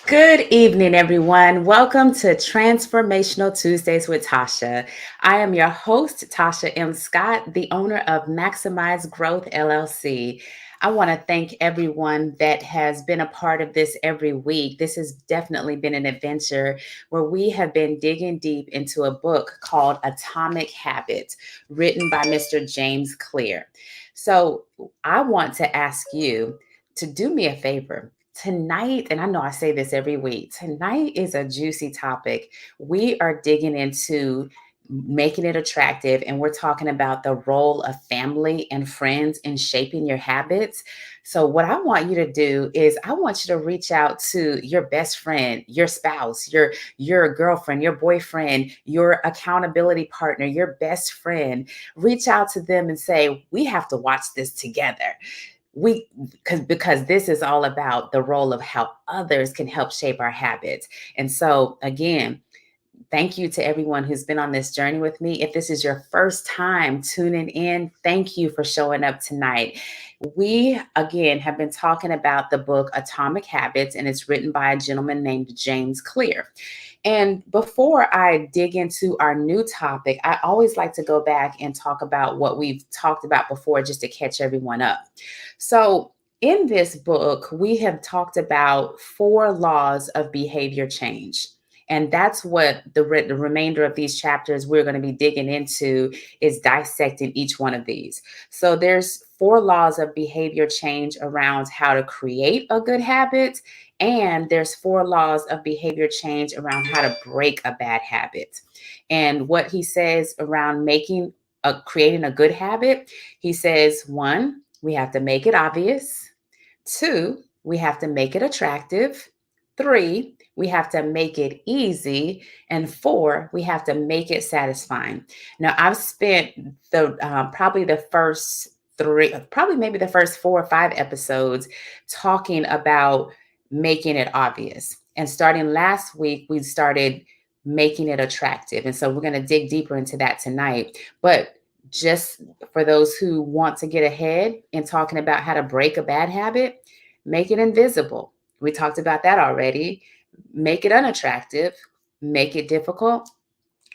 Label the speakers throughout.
Speaker 1: Good evening, everyone. Welcome to Transformational Tuesdays with Tasha. I am your host, Tasha M. Scott, the owner of Maximize Growth LLC. I want to thank everyone that has been a part of this every week. This has definitely been an adventure where we have been digging deep into a book called Atomic Habits, written by Mr. James Clear. So I want to ask you to do me a favor tonight, and I know I say this every week, tonight is a juicy topic. We are digging into making it attractive, and we're talking about the role of family and friends in shaping your habits. So, what I want you to do is, I want you to reach out to your best friend, your spouse, your girlfriend, your boyfriend, your accountability partner, your best friend. Reach out to them and say, "We have to watch this together." We because this is all about the role of how others can help shape our habits. And so again, thank you to everyone who's been on this journey with me. If this is your first time tuning in, thank you for showing up tonight. We, again, have been talking about the book Atomic Habits, and it's written by a gentleman named James Clear. And before I dig into our new topic, I always like to go back and talk about what we've talked about before just to catch everyone up. So, in this book, we have talked about 4 laws of behavior change. And that's what the remainder of these chapters we're going to be digging into is dissecting each one of these. So there's 4 laws of behavior change around how to create a good habit, and there's 4 laws of behavior change around how to break a bad habit. And what he says around creating a good habit, he says, 1, we have to make it obvious. 2, we have to make it attractive. 3, we have to make it easy. And 4, we have to make it satisfying. Now, I've spent probably the first 3, probably maybe the first 4 or 5 episodes talking about making it obvious. And starting last week, we started making it attractive. And so we're going to dig deeper into that tonight. But just for those who want to get ahead in talking about how to break a bad habit, make it invisible. We talked about that already. Make it unattractive, make it difficult,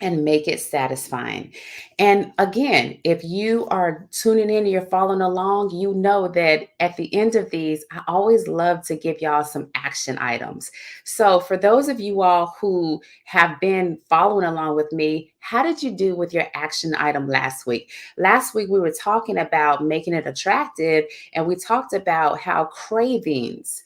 Speaker 1: and make it satisfying. And again, if you are tuning in and you're following along, you know that at the end of these, I always love to give y'all some action items. So for those of you all who have been following along with me, how did you do with your action item last week? Last week, we were talking about making it attractive, and we talked about how cravings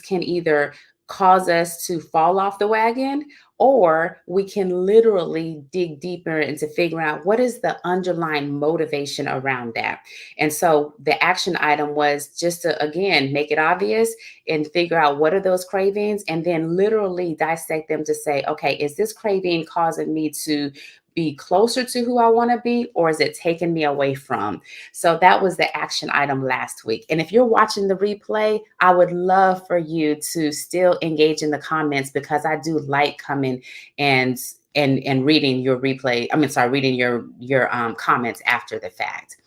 Speaker 1: can either cause us to fall off the wagon, or we can literally dig deeper into figuring out what is the underlying motivation around that. And so the action item was just to, again, make it obvious and figure out what are those cravings, and then literally dissect them to say, okay, is this craving causing me to be closer to who I want to be, or is it taking me away from? So that was the action item last week. And if you're watching the replay, I would love for you to still engage in the comments, because I do like coming and reading your replay. Reading your comments after the fact.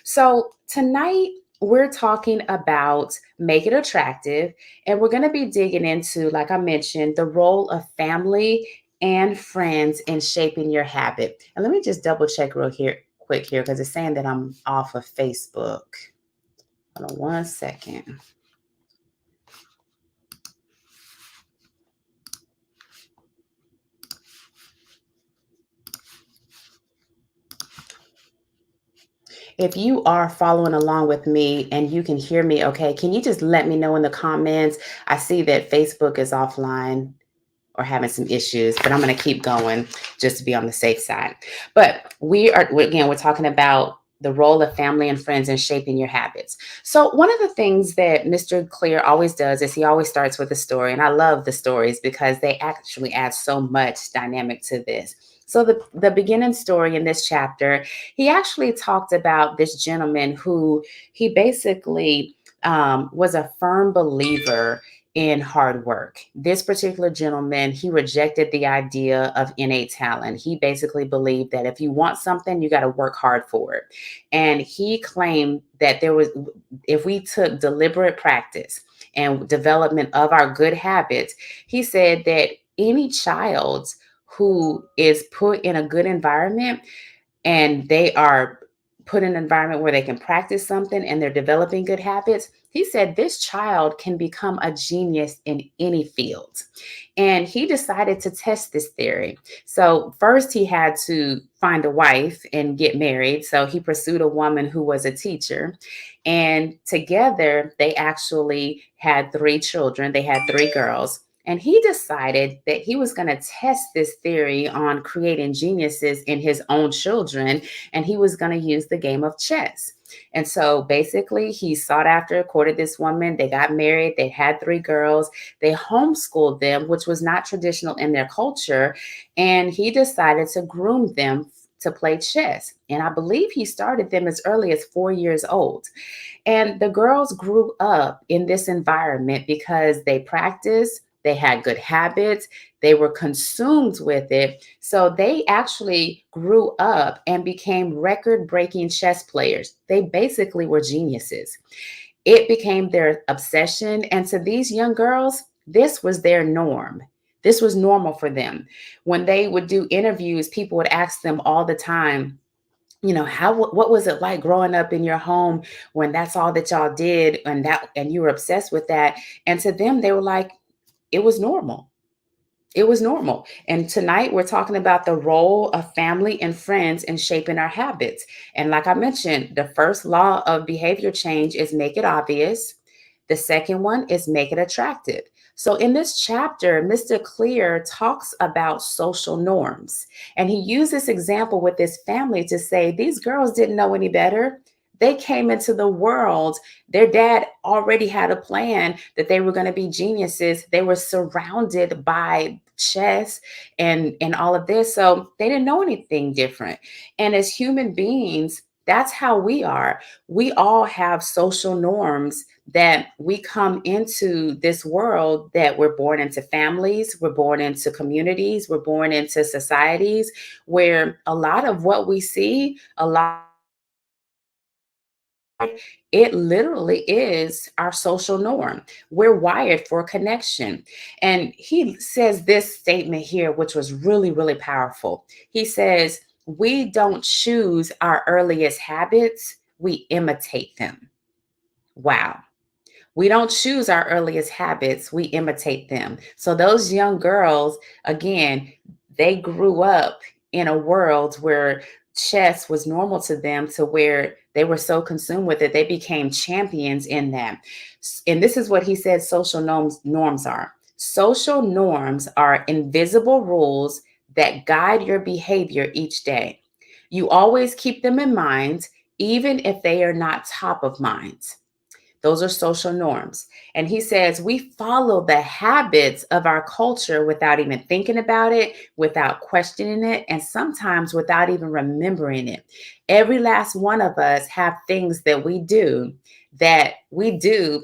Speaker 1: So tonight we're talking about make it attractive, and we're going to be digging into, like I mentioned, the role of family and friends in shaping your habit. And let me just double check quick here, because it's saying that I'm off of Facebook. Hold on 1 second. If you are following along with me and you can hear me okay, can you just let me know in the comments? I see that Facebook is offline or having some issues, but I'm going to keep going just to be on the safe side. But we're talking about the role of family and friends in shaping your habits. So one of the things that Mr. Clear always does is he always starts with a story. And I love the stories because they actually add so much dynamic to this. So the beginning story in this chapter, he actually talked about this gentleman who he basically was a firm believer in hard work. This particular gentleman, he rejected the idea of innate talent. He basically believed that if you want something, you got to work hard for it. And he claimed that if we took deliberate practice and development of our good habits, he said that any child who is put in a good environment and they are put in an environment where they can practice something and they're developing good habits, he said this child can become a genius in any field. And he decided to test this theory. So, first, he had to find a wife and get married. So, he pursued a woman who was a teacher. And together, they actually had three children. They had three girls. And he decided that he was going to test this theory on creating geniuses in his own children, and he was going to use the game of chess. And so basically, he sought after, courted this woman. They got married. They had three girls. They homeschooled them, which was not traditional in their culture. And he decided to groom them to play chess. And I believe he started them as early as 4 years old. And the girls grew up in this environment because they practiced, they had good habits, they were consumed with it. So they actually grew up and became record breaking chess players. They basically were geniuses. It became their obsession. And to these young girls, this was their norm. This was normal for them. When they would do interviews, people would ask them all the time, what was it like growing up in your home when that's all that y'all did and you were obsessed with that? And to them, they were like, it was normal. It was normal. And tonight we're talking about the role of family and friends in shaping our habits. And like I mentioned, the first law of behavior change is make it obvious. The second one is make it attractive. So in this chapter, Mr. Clear talks about social norms. And he used this example with this family to say these girls didn't know any better. They came into the world. Their dad already had a plan that they were going to be geniuses. They were surrounded by chess and all of this. So they didn't know anything different. And as human beings, that's how we are. We all have social norms that we come into this world, that we're born into families, we're born into communities, we're born into societies where a lot of what we see, a lot it literally is our social norm. We're wired for connection. And he says this statement here, which was really, really powerful. He says, we don't choose our earliest habits, we imitate them. Wow. We don't choose our earliest habits, we imitate them. So those young girls, again, they grew up in a world where chess was normal to them, to where they were so consumed with it, they became champions in that. And this is what he said social norms are. Social norms are invisible rules that guide your behavior each day. You always keep them in mind, even if they are not top of mind. Those are social norms. And he says we follow the habits of our culture without even thinking about it, without questioning it, and sometimes without even remembering it. Every last one of us have things that we do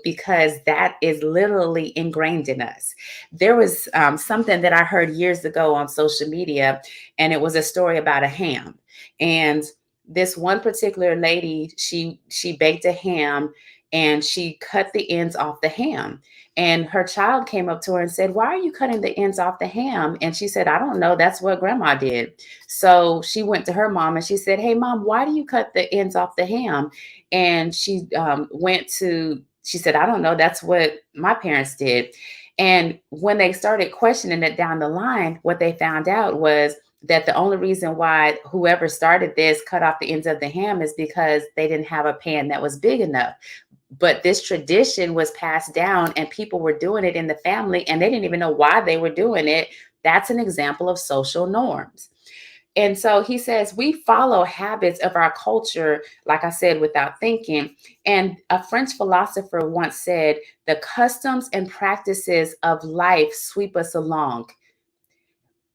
Speaker 1: because that is literally ingrained in us. There was something that I heard years ago on social media, and it was a story about a ham. And this one particular lady, she baked a ham and she cut the ends off the ham. And her child came up to her and said, "Why are you cutting the ends off the ham?" And she said, "I don't know. That's what grandma did." So she went to her mom and she said, "Hey, mom, why do you cut the ends off the ham?" And she said, "I don't know. That's what my parents did." And when they started questioning it down the line, what they found out was that the only reason why whoever started this cut off the ends of the ham is because they didn't have a pan that was big enough. But this tradition was passed down and people were doing it in the family and they didn't even know why they were doing it. That's an example of social norms. And so he says we follow habits of our culture, like I said, without thinking. And a French philosopher once said, the customs and practices of life sweep us along.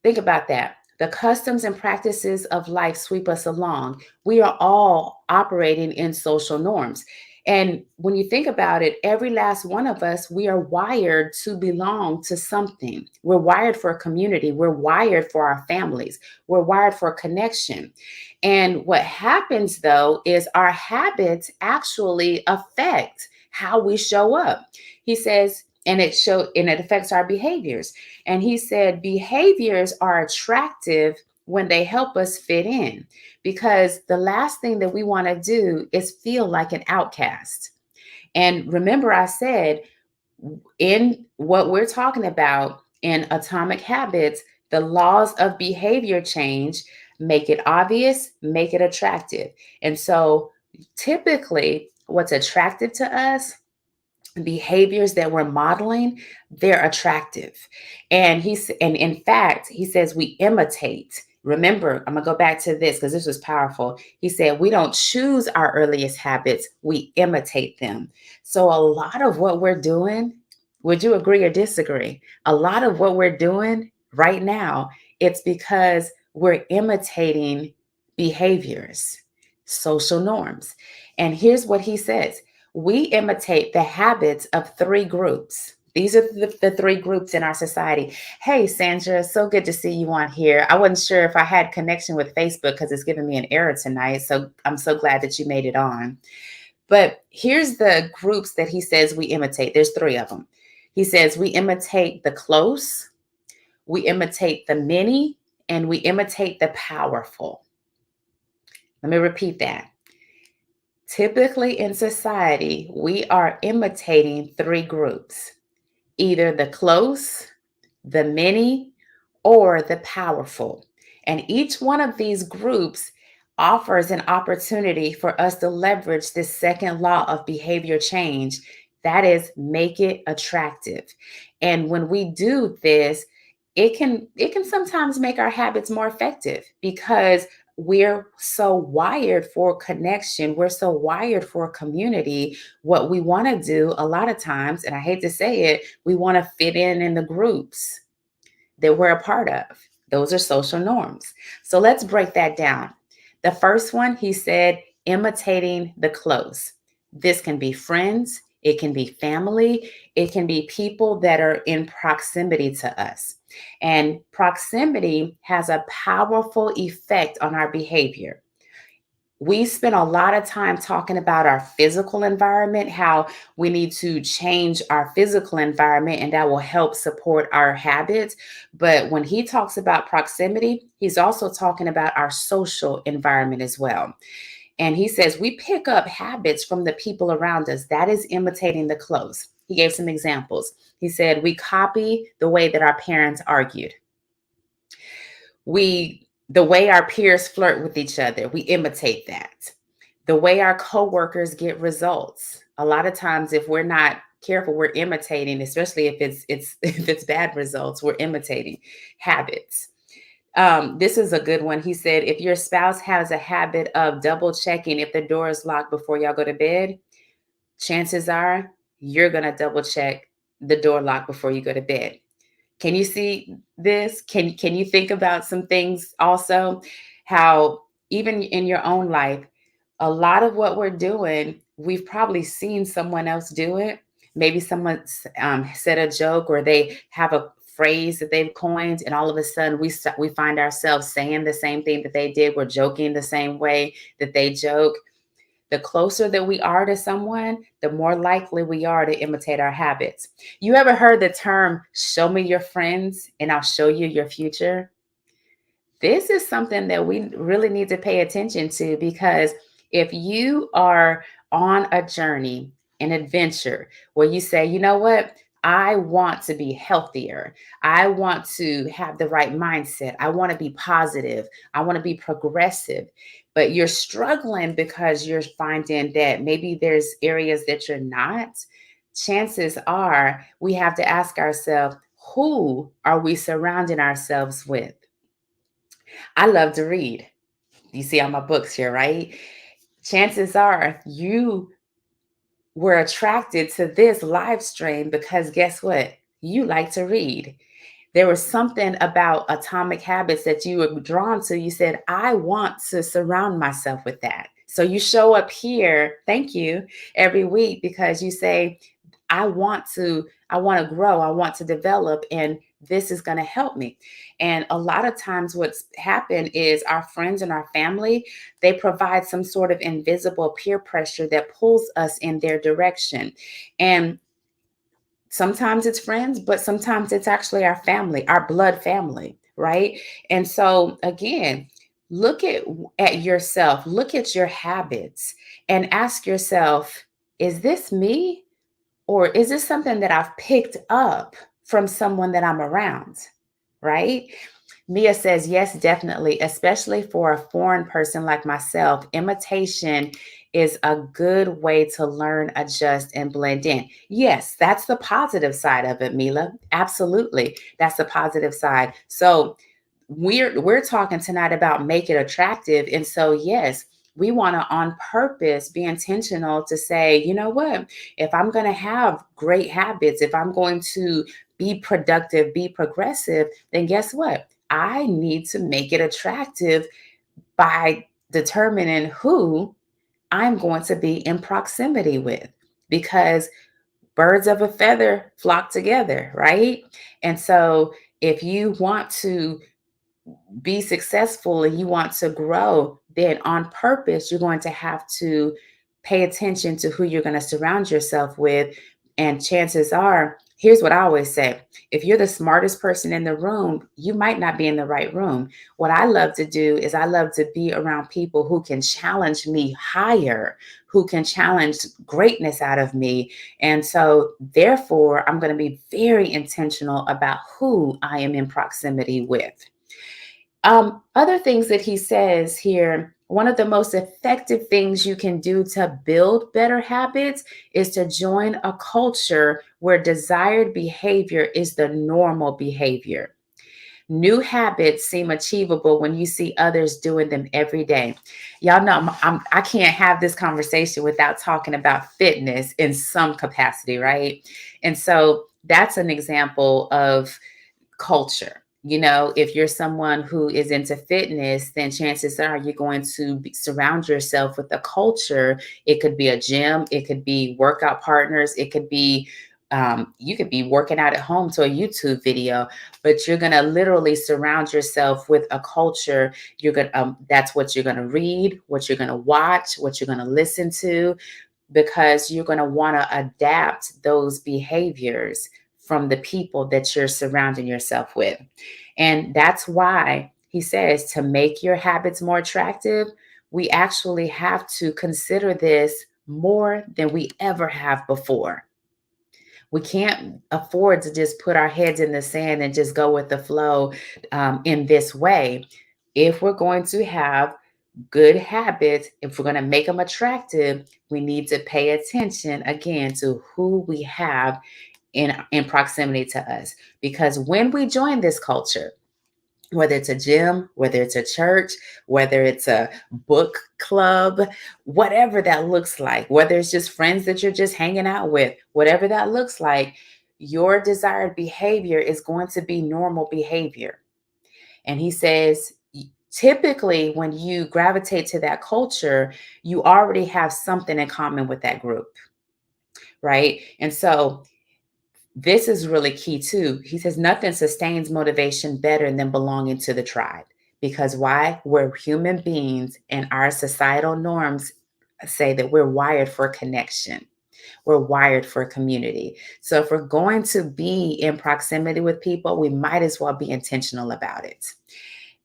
Speaker 1: Think about that. The customs and practices of life sweep us along. We are all operating in social norms. And when you think about it, every last one of us, we are wired to belong to something. We're wired for a community. We're wired for our families. We're wired for connection. And what happens though is our habits actually affect how we show up. He says, and it affects our behaviors. And he said behaviors are attractive when they help us fit in, because the last thing that we want to do is feel like an outcast. And remember, I said in what we're talking about in Atomic Habits, the laws of behavior change make it obvious, make it attractive. And so typically, what's attractive to us, behaviors that we're modeling, they're attractive. And in fact, he says we imitate. Remember, I'm gonna go back to this because this was powerful. He said we don't choose our earliest habits, we imitate them. So a lot of what we're doing, would you agree or disagree? A lot of what we're doing right now, it's because we're imitating behaviors, social norms. And here's what he says: we imitate the habits of three groups. These are the three groups in our society. Hey, Sandra, so good to see you on here. I wasn't sure if I had connection with Facebook because it's giving me an error tonight. So I'm so glad that you made it on. But here's the groups that he says we imitate. There's three of them. He says we imitate the close, we imitate the many, and we imitate the powerful. Let me repeat that. Typically in society, we are imitating three groups: either the close, the many, or the powerful. And each one of these groups offers an opportunity for us to leverage this second law of behavior change, that is, make it attractive. And when we do this, it can sometimes make our habits more effective because we're so wired for connection, we're so wired for community. What we want to do a lot of times, and I hate to say it, we want to fit in the groups that we're a part of. Those are social norms. So let's break that down. The first one, he said, imitating the close. This can be friends, it can be family, it can be people that are in proximity to us. And proximity has a powerful effect on our behavior. We spend a lot of time talking about our physical environment, how we need to change our physical environment, and that will help support our habits. But when he talks about proximity, he's also talking about our social environment as well. And he says we pick up habits from the people around us. That is imitating the close. He gave some examples. He said we copy the way that our parents argued. The way our peers flirt with each other, we imitate that. The way our coworkers get results. A lot of times if we're not careful, we're imitating, especially if it's if it's bad results, we're imitating habits. This is a good one. He said, if your spouse has a habit of double checking if the door is locked before y'all go to bed, chances are you're going to double check the door lock before you go to bed. Can you see this? Can you think about some things also? How even in your own life, a lot of what we're doing, we've probably seen someone else do it. Maybe someone said a joke, or they have a phrase that they've coined, and all of a sudden we find ourselves saying the same thing that they did. We're joking the same way that they joke. The closer that we are to someone, the more likely we are to imitate our habits. You ever heard the term, show me your friends and I'll show you your future? This is something that we really need to pay attention to, because if you are on a journey, an adventure where you say, you know what? I want to be healthier. I want to have the right mindset. I want to be positive. I want to be progressive. But you're struggling because you're finding that maybe there's areas that you're not. Chances are we have to ask ourselves, who are we surrounding ourselves with? I love to read. You see all my books here, right? Chances are you were attracted to this live stream because guess what? You like to read. There was something about Atomic Habits that you were drawn to. You said, I want to surround myself with that. So you show up here, thank you, every week because you say, I want to grow, I want to develop, and this is going to help me. And a lot of times what's happened is our friends and our family, they provide some sort of invisible peer pressure that pulls us in their direction. And sometimes it's friends, but sometimes it's actually our family, our blood family, right? And so again, look at yourself, look at your habits and ask yourself, is this me or is this something that I've picked up from someone that I'm around? Right? Mia says, yes, definitely, especially for a foreign person like myself. Imitation is a good way to learn, adjust, and blend in. Yes, that's the positive side of it, Mila. Absolutely. That's the positive side. So we're talking tonight about make it attractive. And so yes, we want to on purpose be intentional to say, you know what, if I'm going to have great habits, if I'm going to be productive, be progressive, then guess what, I need to make it attractive by determining who I'm going to be in proximity with, because birds of a feather flock together, right? And so if you want to be successful and you want to grow, then on purpose, you're going to have to pay attention to who you're going to surround yourself with. And chances are, here's what I always say, if you're the smartest person in the room, you might not be in the right room. What I love to do is I love to be around people who can challenge me higher, who can challenge greatness out of me. And so, therefore, I'm going to be very intentional about who I am in proximity with. Other things that he says here, one of the most effective things you can do to build better habits is to join a culture where desired behavior is the normal behavior. New habits seem achievable when you see others doing them every day. Y'all know I can't have this conversation without talking about fitness in some capacity, right? And so that's an example of culture. You know, if you're someone who is into fitness, then chances are you're going to surround yourself with a culture. It could be a gym, it could be workout partners, it could be you could be working out at home to a YouTube video, but you're going to literally surround yourself with a culture. You're going to, that's what you're going to read, what you're going to watch, what you're going to listen to, because you're going to want to adapt those behaviors from the people that you're surrounding yourself with. And that's why he says to make your habits more attractive, we actually have to consider this more than we ever have before. We can't afford to just put our heads in the sand and just go with the flow in this way. If we're going to have good habits, if we're going to make them attractive, we need to pay attention again to who we have in proximity to us. Because when we join this culture, whether it's a gym, whether it's a church, whether it's a book club, whatever that looks like, whether it's just friends that you're just hanging out with, whatever that looks like, your desired behavior is going to be normal behavior. And he says, typically, when you gravitate to that culture, you already have something in common with that group, right? And so, this is really key too. He says nothing sustains motivation better than belonging to the tribe. Because why? We're human beings and our societal norms say that we're wired for connection. We're wired for community. So if we're going to be in proximity with people, we might as well be intentional about it.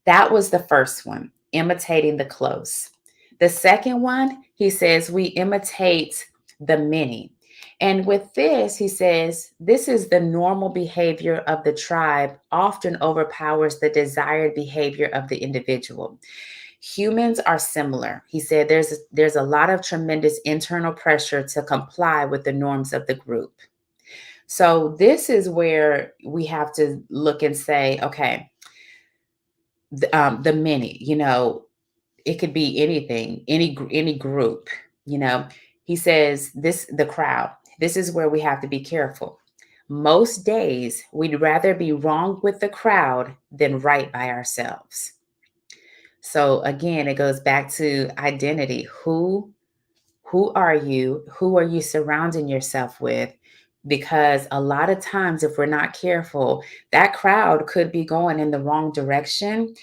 Speaker 1: That was the first one, imitating the close. The second one, he says, we imitate the many. And with this, he says, this is the normal behavior of the tribe, often overpowers the desired behavior of the individual. Humans are similar. He said there's a lot of tremendous internal pressure to comply with the norms of the group. So this is where we have to look and say, okay, the many, it could be anything, any group, you know. He says this, the crowd. This is where we have to be careful. Most days we'd rather be wrong with the crowd than right by ourselves. So again, it goes back to identity. Who are you? Who are you surrounding yourself with? Because a lot of times, if we're not careful, that crowd could be going in the wrong direction.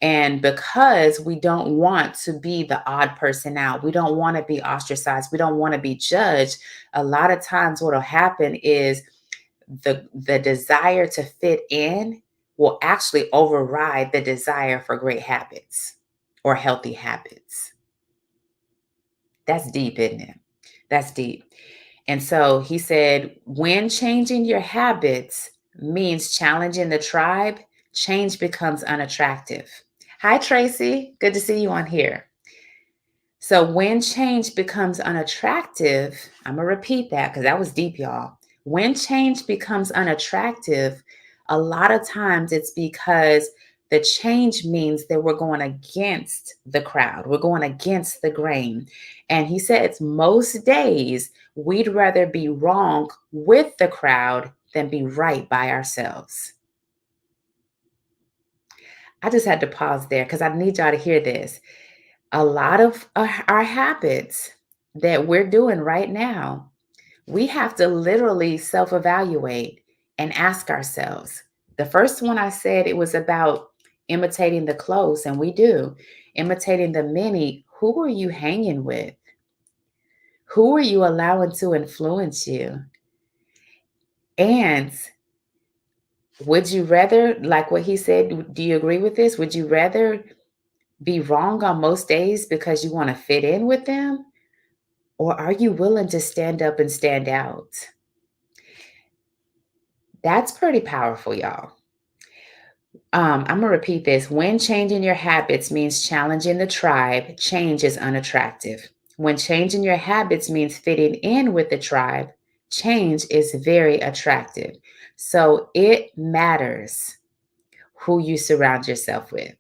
Speaker 1: And because we don't want to be the odd person out, we don't want to be ostracized, we don't want to be judged, a lot of times what will happen is the desire to fit in will actually override the desire for great habits or healthy habits. That's deep, isn't it? That's deep. And so he said, when changing your habits means challenging the tribe, change becomes unattractive. Hi, Tracy. Good to see you on here. So when change becomes unattractive, I'm going to repeat that because that was deep, y'all. When change becomes unattractive, a lot of times it's because the change means that we're going against the crowd, we're going against the grain. And he says most days we'd rather be wrong with the crowd than be right by ourselves. I just had to pause there because I need y'all to hear this. A lot of our habits that we're doing right now, we have to literally self evaluate and ask ourselves. The first one I said it was about imitating the close, and we do. Imitating the many. Who are you hanging with? Who are you allowing to influence you? And would you rather, like what he said, do you agree with this? Would you rather be wrong on most days because you want to fit in with them? Or are you willing to stand up and stand out? That's pretty powerful, y'all. I'm going to repeat this. When changing your habits means challenging the tribe, change is unattractive. When changing your habits means fitting in with the tribe, change is very attractive. So it matters who you surround yourself with.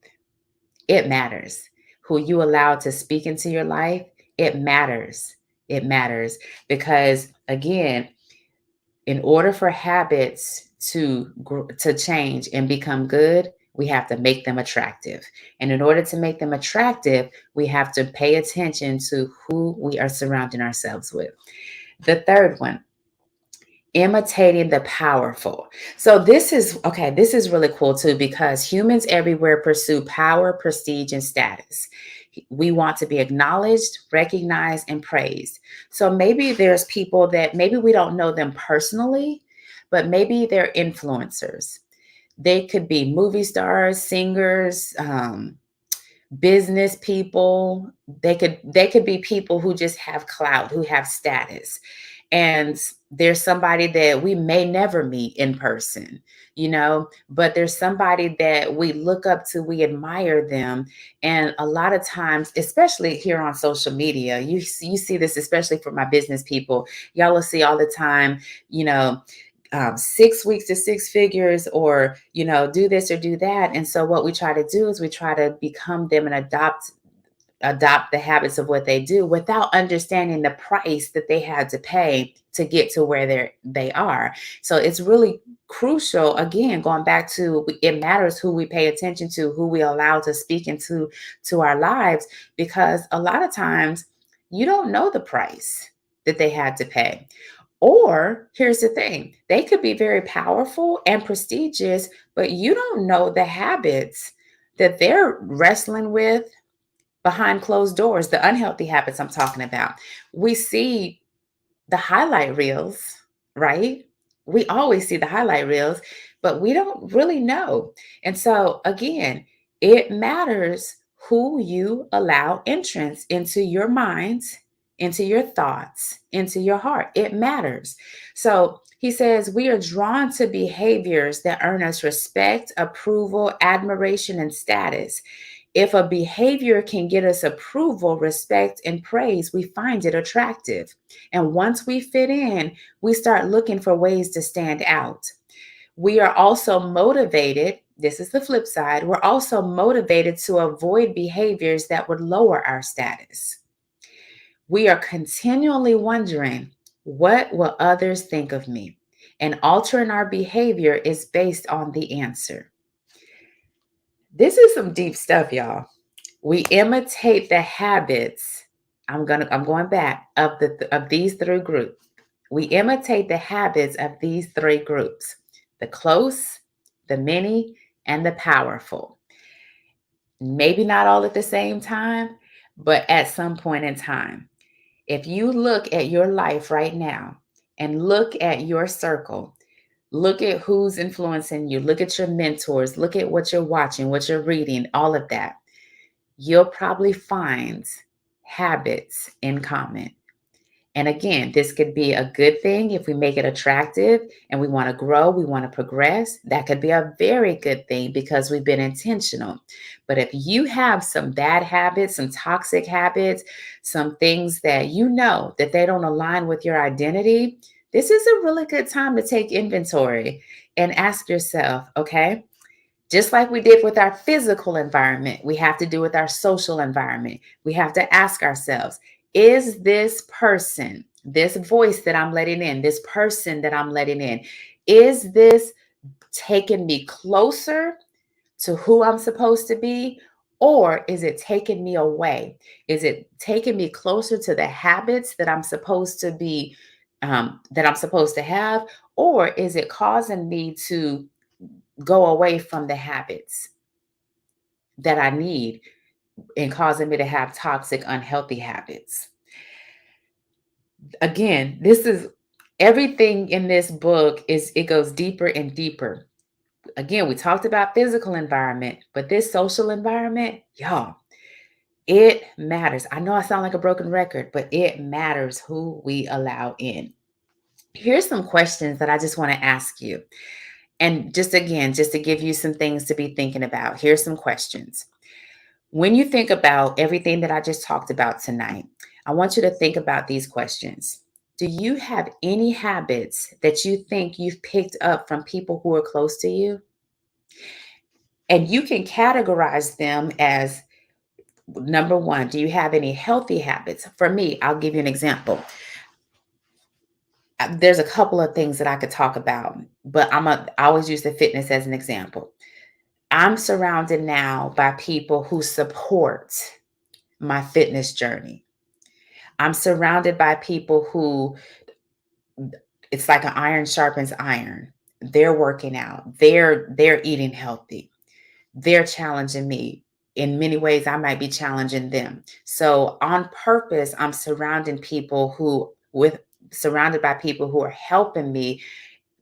Speaker 1: It matters. Who you allow to speak into your life, it matters. It matters because, again, in order for habits to change and become good, we have to make them attractive. And in order to make them attractive, we have to pay attention to who we are surrounding ourselves with. The third one, imitating the powerful. So this is okay, this is really cool too because humans everywhere pursue power, prestige, and status. We want to be acknowledged, recognized, and praised. So maybe there's people that maybe we don't know them personally, but maybe they're influencers. They could be movie stars, singers, business people. They could be people who just have clout, who have status. And there's somebody that we may never meet in person, but there's somebody that we look up to, we admire them. And a lot of times, especially here on social media, you see this, especially for my business people, y'all will see all the time, 6 weeks to six figures, or do this or do that. And so what we try to do is we try to become them and adopt the habits of what they do without understanding the price that they had to pay to get to where they are. So it's really crucial, again, going back to, it matters who we pay attention to, who we allow to speak into our lives, because a lot of times you don't know the price that they had to pay. Or here's the thing, they could be very powerful and prestigious, but you don't know the habits that they're wrestling with behind closed doors, the unhealthy habits I'm talking about. We see the highlight reels, right? We always see the highlight reels, but we don't really know. And so, again, it matters who you allow entrance into your minds, into your thoughts, into your heart. It matters. So, he says, we are drawn to behaviors that earn us respect, approval, admiration, and status. If a behavior can get us approval, respect, and praise, we find it attractive. And once we fit in, we start looking for ways to stand out. We are also motivated. This is the flip side. We're also motivated to avoid behaviors that would lower our status. We are continually wondering, what will others think of me? And altering our behavior is based on the answer. This is some deep stuff, y'all. We imitate the habits. I'm going back of these three groups. We imitate the habits of these three groups: the close, the many, and the powerful. Maybe not all at the same time, but at some point in time. If you look at your life right now and look at your circle, look at who's influencing you, look at your mentors, look at what you're watching, what you're reading, all of that, you'll probably find habits in common. And again, this could be a good thing if we make it attractive and we want to grow, we want to progress. That could be a very good thing because we've been intentional. But if you have some bad habits, some toxic habits, some things that you know that they don't align with your identity, this is a really good time to take inventory and ask yourself, okay, just like we did with our physical environment, we have to do with our social environment. We have to ask ourselves, is this person, this voice that I'm letting in, this person that I'm letting in, is this taking me closer to who I'm supposed to be? Or is it taking me away? Is it taking me closer to the habits that I'm supposed to be, that I'm supposed to have? Or is it causing me to go away from the habits that I need and causing me to have toxic, unhealthy habits? Again, this is everything in this book it goes deeper and deeper. Again, we talked about physical environment, but this social environment, y'all, it matters. I know I sound like a broken record, but it matters who we allow in. Here's some questions that I just want to ask you. And just again, just to give you some things to be thinking about, here's some questions. When you think about everything that I just talked about tonight, I want you to think about these questions. Do you have any habits that you think you've picked up from people who are close to you? And you can categorize them as number one, do you have any healthy habits? For me, I'll give you an example. There's a couple of things that I could talk about, but I always use the fitness as an example. I'm surrounded now by people who support my fitness journey. I'm surrounded by people who it's like an iron sharpens iron. They're working out. They're eating healthy. They're challenging me. In many ways, I might be challenging them. So on purpose, I'm surrounded by people who are helping me,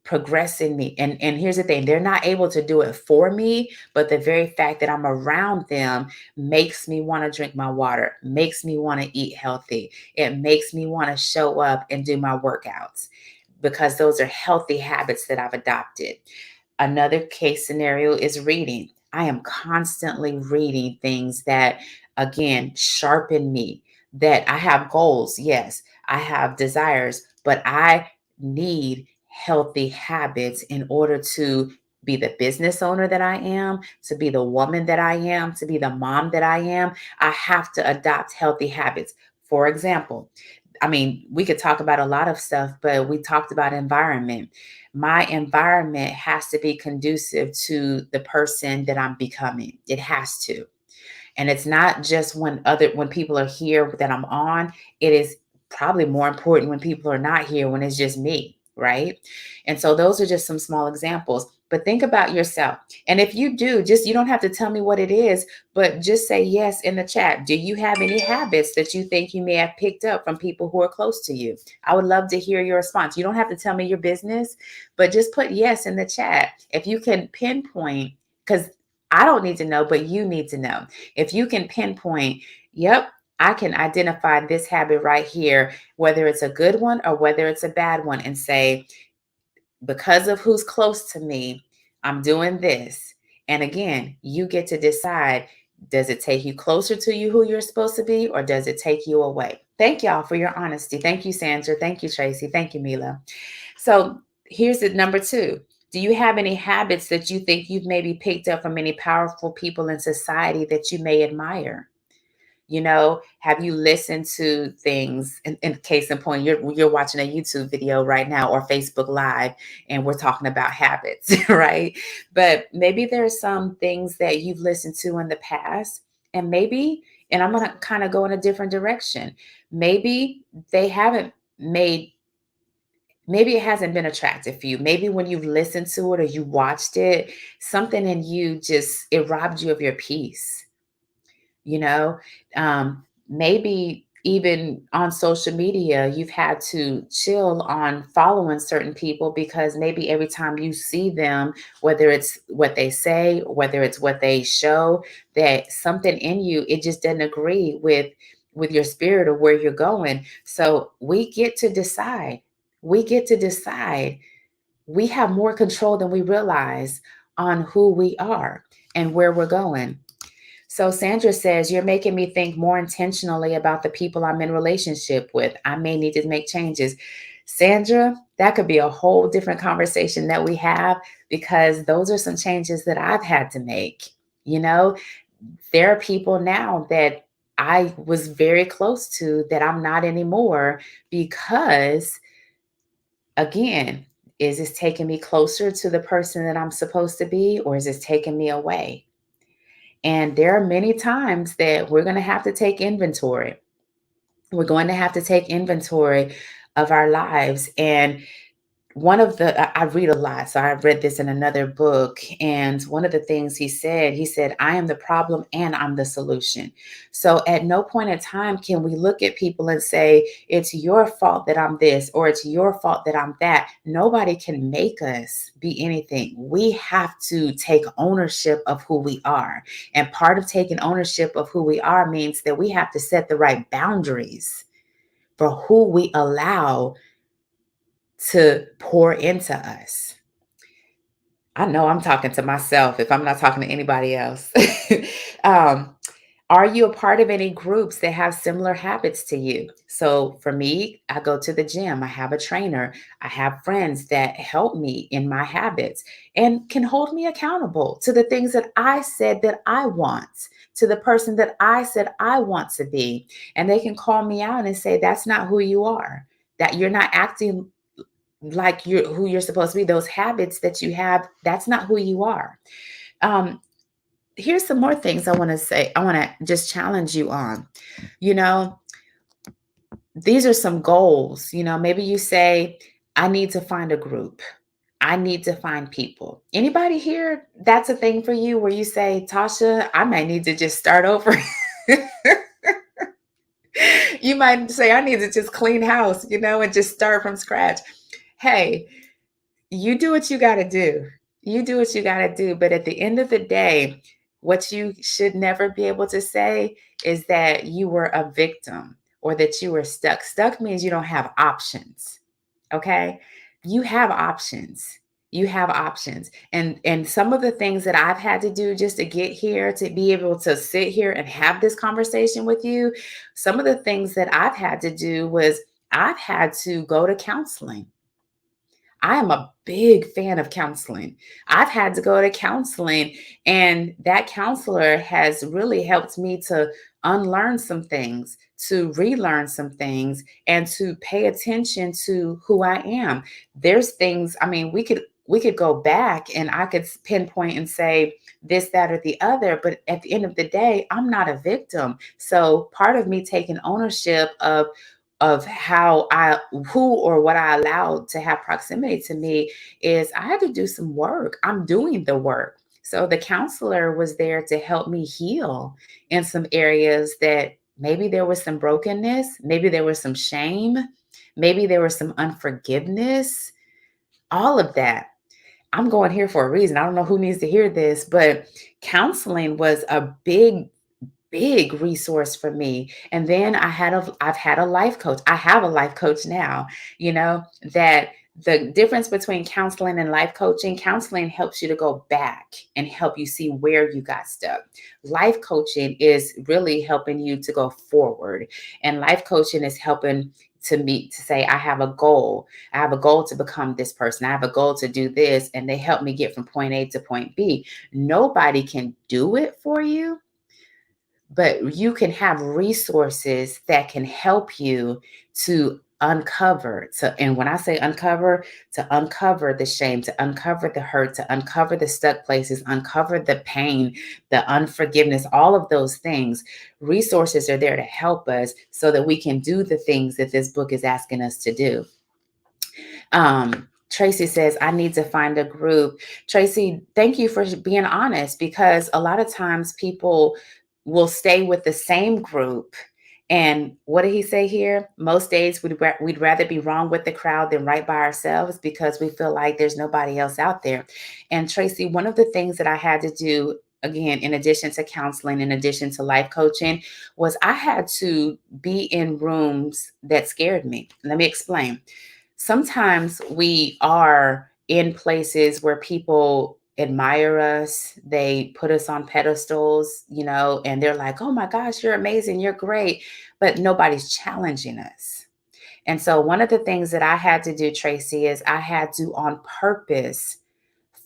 Speaker 1: progressing me. And here's the thing, they're not able to do it for me, but the very fact that I'm around them makes me want to drink my water, makes me want to eat healthy. It makes me want to show up and do my workouts because those are healthy habits that I've adopted. Another case scenario is reading. I am constantly reading things that, again, sharpen me, that I have goals. Yes, I have desires, but I need healthy habits in order to be the business owner that I am, to be the woman that I am, to be the mom that I am. I have to adopt healthy habits. For example, I mean, we could talk about a lot of stuff, but we talked about environment. My environment has to be conducive to the person that I'm becoming. It has to. And it's not just when people are here that I'm on, it is probably more important when people are not here, when it's just me, right? And so those are just some small examples. But think about yourself. And if you do, just you don't have to tell me what it is, but just say yes in the chat. Do you have any habits that you think you may have picked up from people who are close to you? I would love to hear your response. You don't have to tell me your business, but just put yes in the chat. If you can pinpoint, because I don't need to know, but you need to know. If you can pinpoint, yep, I can identify this habit right here, whether it's a good one or whether it's a bad one, and say, because of who's close to me, I'm doing this. And again, you get to decide, does it take you closer to you who you're supposed to be, or does it take you away? Thank y'all for your honesty. Thank you, Sandra. Thank you, Tracy. Thank you, Mila. So here's the number two. Do you have any habits that you think you've maybe picked up from any powerful people in society that you may admire? You know, have you listened to things? In case in point, you're watching a YouTube video right now or Facebook Live, and we're talking about habits, right? But maybe there are some things that you've listened to in the past And maybe, and I'm going to kind of go in a different direction. Maybe they haven't made, maybe it hasn't been attractive for you. Maybe when you've listened to it or you watched it, something in you just, it robbed you of your peace. you know Maybe even on social media you've had to chill on following certain people because maybe every time you see them, whether it's what they say, whether it's what they show, that something in you, it just doesn't agree with your spirit or where you're going. So we get to decide. We get to decide. We have more control than we realize on who we are and where we're going. So Sandra says, you're making me think more intentionally about the people I'm in relationship with. I may need to make changes. Sandra, that could be a whole different conversation that we have, because those are some changes that I've had to make. You know, there are people now that I was very close to that I'm not anymore because, again, is this taking me closer to the person that I'm supposed to be, or is this taking me away? And there are many times that we're going to have to take inventory. We're going to have to take inventory of our lives. And I read a lot, so I read this in another book, and one of the things he said, I am the problem and I'm the solution. So at no point in time can we look at people and say it's your fault that I'm this, or it's your fault that I'm that. Nobody can make us be anything. We have to take ownership of who we are, and part of taking ownership of who we are means that we have to set the right boundaries for who we allow to pour into us. I know I'm talking to myself if I'm not talking to anybody else. um, are you a part of any groups that have similar habits to you? So for me, I go to the gym, I have a trainer, I have friends that help me in my habits and can hold me accountable to the things that I said that I want, to the person that I said I want to be. And they can call me out and say, that's not who you are, that you're not acting like you're who you're supposed to be. Those habits that you have, that's not who you are. um Here's some more things I want to say, I want to just challenge you on. you know these are some goals. Maybe you say, I need to find a group, I need to find people. Anybody here, that's a thing for you where you say, Tasha, I might need to just start over. You might say, I need to just clean house, and just start from scratch. Hey, you do what you got to do. You do what you got to do. But at the end of the day, what you should never be able to say is that you were a victim or that you were stuck. Stuck means you don't have options. Okay? You have options. You have options. And some of the things that I've had to do just to get here, to be able to sit here and have this conversation with you, some of the things that I've had to do was I've had to go to counseling. I am a big fan of counseling. I've had to go to counseling, and that counselor has really helped me to unlearn some things, to relearn some things, and to pay attention to who I am. There's things, I mean, we could go back and I could pinpoint and say this, that, or the other, but at the end of the day, I'm not a victim. So part of me taking ownership of how who or what I allowed to have proximity to me is I had to do some work. I'm doing the work. So the counselor was there to help me heal in some areas that maybe there was some brokenness, maybe there was some shame, maybe there was some unforgiveness, all of that. I'm going here for a reason. I don't know who needs to hear this, but counseling was a big resource for me. And then I've had a life coach. I have a life coach now, that the difference between counseling and life counseling helps you to go back and help you see where you got stuck. Life coaching is really helping you to go forward. And life coaching is helping to say, I have a goal. I have a goal to become this person. I have a goal to do this. And they help me get from point A to point B. Nobody can do it for you, but you can have resources that can help you to and when I say uncover, to uncover the shame, to uncover the hurt, to uncover the stuck places, uncover the pain, the unforgiveness, all of those things. Resources are there to help us so that we can do the things that this book is asking us to do. Tracy says, I need to find a group. Tracy, thank you for being honest, because a lot of times people will stay with the same group. And what did he say here? Most days we'd rather be wrong with the crowd than right by ourselves, because we feel like there's nobody else out there. And Tracy, one of the things that I had to do, again, in addition to counseling, in addition to life coaching, was I had to be in rooms that scared me. Let me explain. Sometimes we are in places where people admire us, they put us on pedestals, and they're like, oh my gosh, you're amazing, you're great, but nobody's challenging us. And so, one of the things that I had to do, Tracy, is I had to on purpose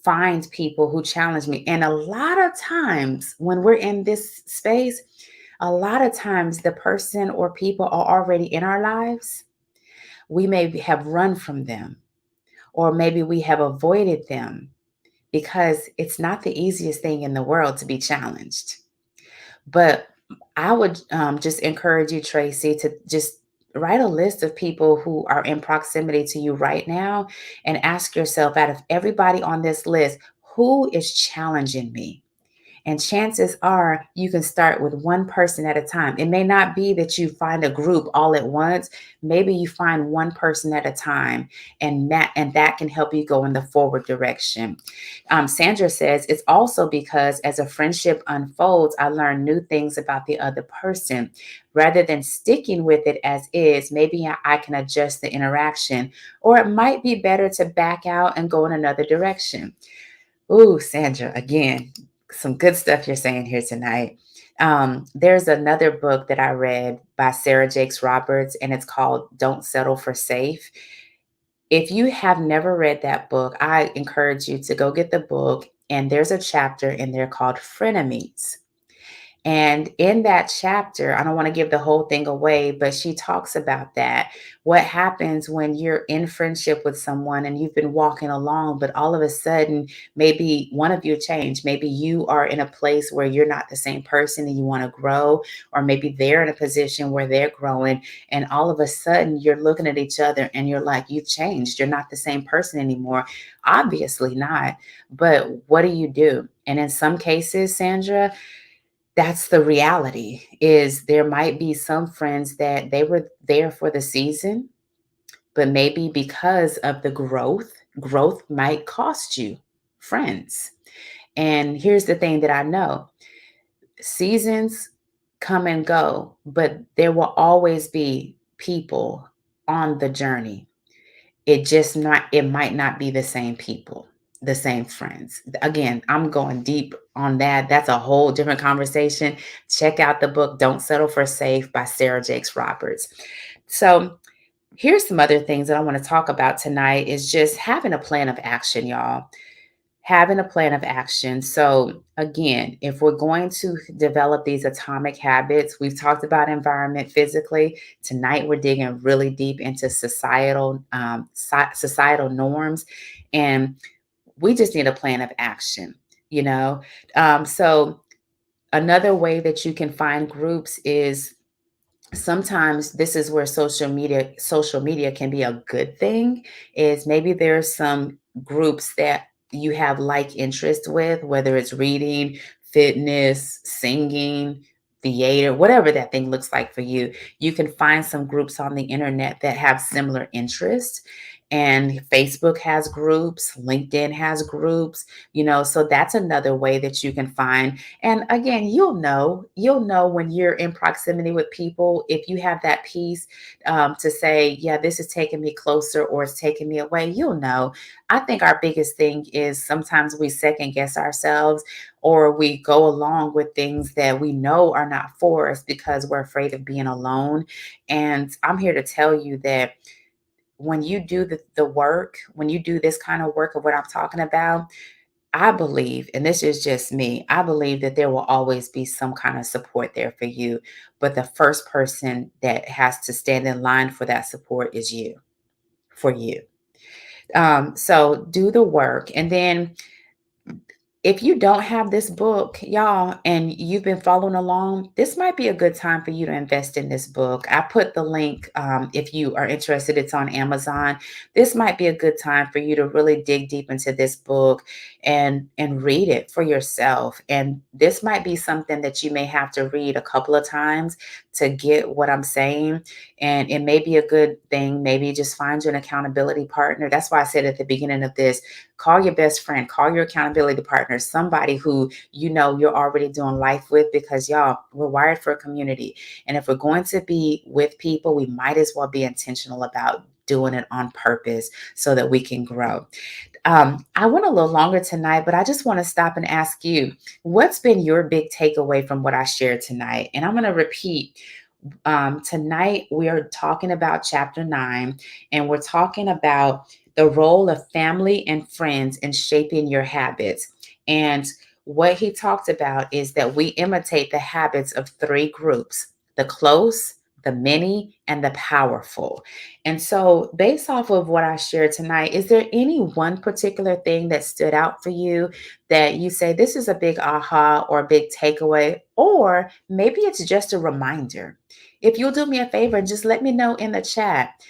Speaker 1: find people who challenge me. And a lot of times when we're in this space, a lot of times the person or people are already in our lives. We may have run from them, or maybe we have avoided them, because it's not the easiest thing in the world to be challenged. But I would just encourage you, Tracy, to just write a list of people who are in proximity to you right now and ask yourself, out of everybody on this list, who is challenging me? And chances are you can start with one person at a time. It may not be that you find a group all at once. Maybe you find one person at a time, and that can help you go in the forward direction. Sandra says, it's also because as a friendship unfolds, I learn new things about the other person. Rather than sticking with it as is, maybe I can adjust the interaction, or it might be better to back out and go in another direction. Ooh, Sandra, again, some good stuff you're saying here tonight. There's another book that I read by Sarah Jakes Roberts, and it's called Don't Settle for Safe. If you have never read that book, I encourage you to go get the book. And there's a chapter in there called Frenemies. And in that chapter, I don't want to give the whole thing away, but she talks about that. What happens when you're in friendship with someone and you've been walking along, but all of a sudden, maybe one of you changed. Maybe you are in a place where you're not the same person and you want to grow, or maybe they're in a position where they're growing. And all of a sudden, you're looking at each other and you're like, you've changed. You're not the same person anymore. Obviously not. But what do you do? And in some cases, Sandra, that's the reality. Is there might be some friends that they were there for the season, but maybe because of the growth might cost you friends. And here's the thing that I know: seasons come and go, but there will always be people on the journey. It might not be the same people, the same friends. Again, I'm going deep on that. That's a whole different conversation. Check out the book Don't Settle for Safe by Sarah Jakes Roberts. So here's some other things that I want to talk about tonight: is just having a plan of action, y'all. Having a plan of action. So, again, if we're going to develop these atomic habits, we've talked about environment physically. Tonight, we're digging really deep into societal norms, and we just need a plan of action. You know, so another way that you can find groups is, sometimes this is where social media can be a good thing. Is maybe there's some groups that you have like interest with, whether it's reading, fitness, singing, theater, whatever that thing looks like for you. You can find some groups on the internet that have similar interests. And Facebook has groups, LinkedIn has groups, so that's another way that you can find. And again, you'll know when you're in proximity with people, if you have that piece, to say, yeah, this is taking me closer or it's taking me away. You'll know. I think our biggest thing is sometimes we second guess ourselves, or we go along with things that we know are not for us because we're afraid of being alone. And I'm here to tell you that when you do the work, when you do this kind of work of what I'm talking about, I believe, and this is just me, I believe that there will always be some kind of support there for you. But the first person that has to stand in line for that support is you, for you. So do the work. And then if you don't have this book, y'all, and you've been following along, this might be a good time for you to invest in this book. I put the link, if you are interested, it's on Amazon. This might be a good time for you to really dig deep into this book and read it for yourself. And this might be something that you may have to read a couple of times to get what I'm saying. And it may be a good thing. Maybe just find you an accountability partner. That's why I said at the beginning of this, call your best friend, call your accountability partner, somebody who you know you're already doing life with, because y'all, we're wired for a community. And if we're going to be with people, we might as well be intentional about doing it on purpose so that we can grow. I went a little longer tonight, but I just want to stop and ask you, what's been your big takeaway from what I shared tonight? And I'm going to repeat. Tonight, we are talking about chapter 9, and we're talking about the role of family and friends in shaping your habits. And what he talked about is that we imitate the habits of three groups: the close, the many, and the powerful. And so, based off of what I shared tonight, is there any one particular thing that stood out for you that you say this is a big aha or a big takeaway, or maybe it's just a reminder? If you'll do me a favor and just let me know in the chat,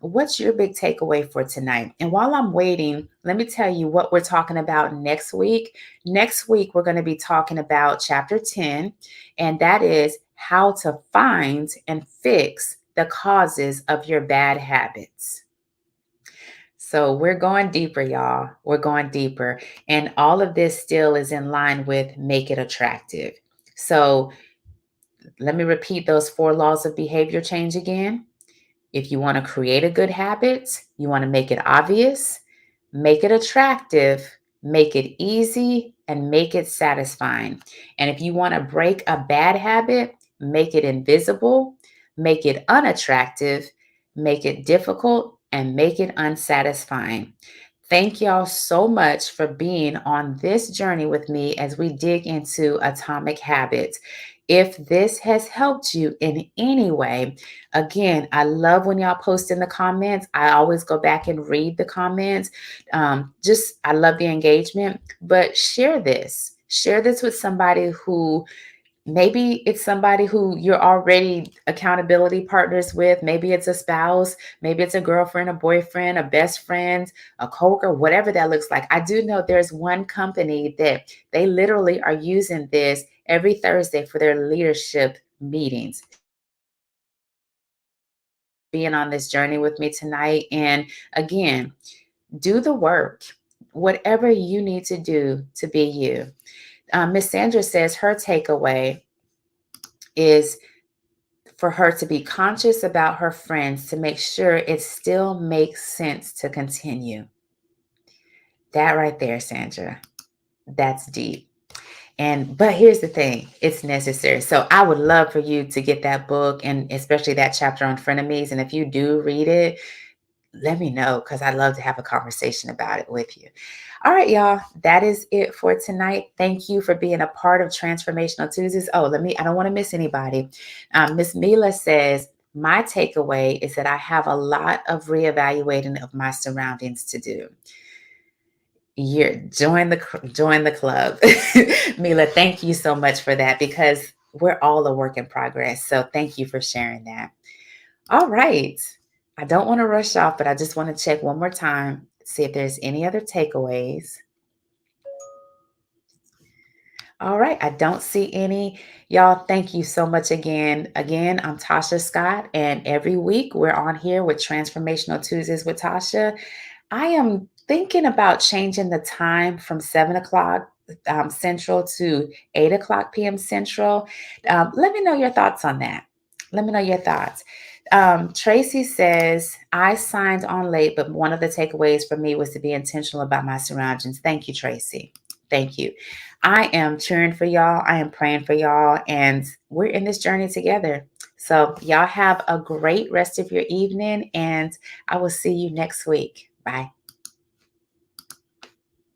Speaker 1: what's your big takeaway for tonight? And while I'm waiting, let me tell you what we're talking about next week. Next week, we're going to be talking about chapter 10, and that is how to find and fix the causes of your bad habits. So we're going deeper, y'all. We're going deeper. And all of this still is in line with make it attractive. So let me repeat those 4 laws of behavior change again. If you want to create a good habit, you want to make it obvious, make it attractive, make it easy, and make it satisfying. And if you want to break a bad habit, make it invisible, make it unattractive, make it difficult, and make it unsatisfying. Thank y'all so much for being on this journey with me as we dig into atomic habits. If this has helped you in any way, again, I love when y'all post in the comments. I always go back and read the comments. I love the engagement, but share this. Share this with somebody who, maybe it's somebody who you're already accountability partners with. Maybe it's a spouse, maybe it's a girlfriend, a boyfriend, a best friend, a coworker, whatever that looks like. I do know there's one company that they literally are using this every Thursday for their leadership meetings. Being on this journey with me tonight. And again, do the work, whatever you need to do to be you. Miss Sandra says her takeaway is for her to be conscious about her friends to make sure it still makes sense to continue. That right there, Sandra, that's deep. But here's the thing, it's necessary. So I would love for you to get that book, and especially that chapter on frenemies. And if you do read it, let me know, because I'd love to have a conversation about it with you. All right, y'all, that is it for tonight. Thank you for being a part of Transformational Tuesdays. Oh, I don't want to miss anybody. Miss Mila says, my takeaway is that I have a lot of reevaluating of my surroundings to do. Join the club. Mila, thank you so much for that, because we're all a work in progress. So thank you for sharing that. All right. I don't want to rush off, but I just want to check one more time, see if there's any other takeaways. All right. I don't see any. Y'all, thank you so much again. Again, I'm Tasha Scott, and every week we're on here with Transformational Tuesdays with Tasha. I am thinking about changing the time from 7 o'clock Central to 8 o'clock p.m. Central. Let me know your thoughts on that. Let me know your thoughts. Tracy says, I signed on late, but one of the takeaways for me was to be intentional about my surroundings. Thank you, Tracy. Thank you. I am cheering for y'all. I am praying for y'all, and we're in this journey together. So, y'all have a great rest of your evening, and I will see you next week. Bye.